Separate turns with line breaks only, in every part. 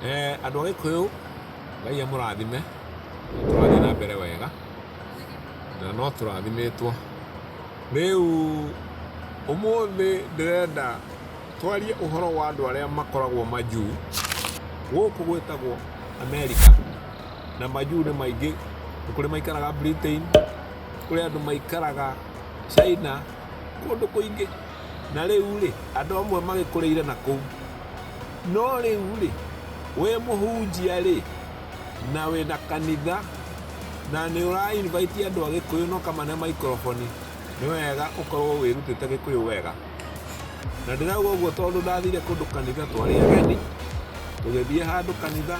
Andũ a Gĩkũyũ, Ngai amũrathime, tũrathiĩ na mbere wega, na no tũrathimĩtwo. Rĩu ũmũthĩ ndĩrenda twarie ũhoro wa andũ arĩa makoragwo majuu gũkũ gwĩtagwo America, na majuu nĩ maingĩ. Nĩ kũrĩ maikaraga Britain, kũrĩ andũ maikaraga China, kũndũ kũingĩ. Na rĩu rĩ, andũ amwe magĩkũrĩire na kũu. No rĩu rĩ, wĩ mũhunjia rĩ, na wĩna kanitha, na nĩ ũra-invite andũ a Gĩkũyũ no kamane microphone, nĩ wega ũkorwo wĩrutĩte Gĩkũyũ wega. Na ndĩrauga ũguo tondũ ndathire kũndũ kanitha twarĩ ageni, tũgĩthiĩ handũ kanitha,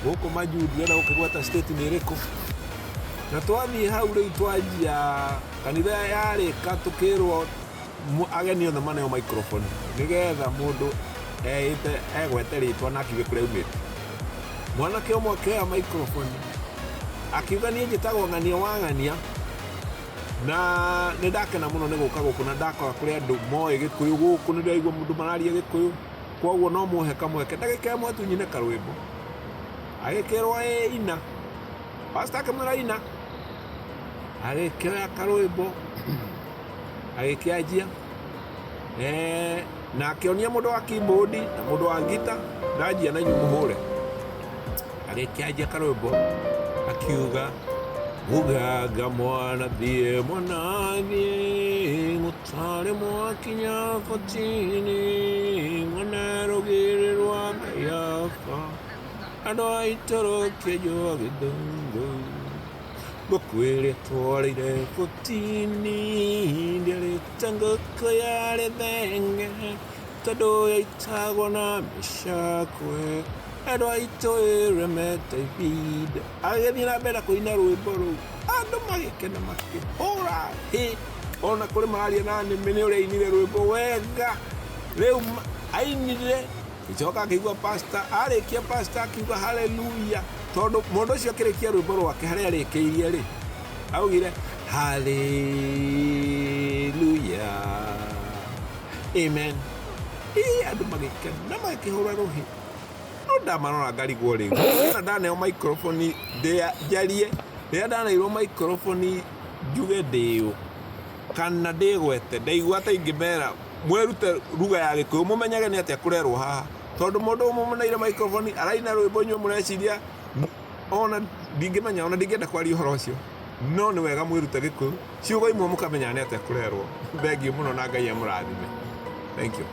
gũkũ majuu ndirenda gũkĩgweta state nĩ ĩrĩkũ. Na twathiĩ hau rĩu twanjia kanitha yarĩka tũkĩrwo ageni othe maneo microphone, nĩgetha mũndũ egwete rĩtwa na akiuge kũrĩa aumĩte. Mwanake ũmwe akĩoya microphone akiuga niĩ njĩtagwo ng'ania wa ng'ania, na nĩ ndakena mũno nĩ gũka gũkũ na ndakora kũrĩ andũ moĩ Gĩkũyũ gũkũ, nĩ ndĩraigua mũndũ mararia Gĩkũyũ, koguo no muohe kamweke. Ndagĩka ĩmwe tu nyine karwĩmbo, agĩkĩrwo ina, pastor akĩmwĩra ina, agĩkĩoya karwĩmbo agĩkĩanjia, na akĩonia mũndũ wa keyboard na mũndũ wa ngita, ndanjia na inyuĩ mũhũre. Agĩkĩanjia karwĩmbo akiuga, gũganga mwana thiĩ mwana thiĩ, gũtarĩ mwakinya boti-inĩ, mwana rũgĩrĩ rwa Ngai aba, andũ a itũrũkia njũa gĩthũngũ, ngũkwĩrĩa twarĩire boti-inĩ, ndĩarĩte ngũkũ yarĩ thenge, tondũ yaitagwo na mĩcakwe, andũ aitũ ĩremete ihinda. Agĩthiĩ na mbere kũina rwĩmbo rũu, andũ magĩkena makĩhũra hĩ, ona kũrĩ mararia na nĩmĩ nĩ ũrĩa ainire rwĩmbo wega. Rĩu ainire, gĩcoka akĩigua pastor, arĩkia pastor akiuga hallelujah, tondũ mũndũ ũcio akĩrĩkia rwĩmbo rwake harĩa arĩkĩirie rĩ, augire hallelujah, amen. Andũ magĩkena magĩkĩhũra rũhĩ. No ndamarora ngarigwo rĩu, na ndaneo microphone njarie, rĩrĩa ndaneirwo microphone njuge ndĩũ kana ndĩgwete, ndaigua ta ingĩmera mwĩrute ruga ya Gĩkũyũ, mũmenyage nĩ atĩa kũrerwo haha, tondũ mũndũ ũmwe mũneire microphone araina rwĩmbo inyuĩ mũreciria, ona ndingĩmenya, ona ndingĩenda kwaria ũhoro ũcio, no nĩ wega mwĩrute Gĩkũyũ, ciugo imwe mũkamenya nĩ atĩa kũrerwo. Thengiũ mũno na Ngai amũrathime. Thank you.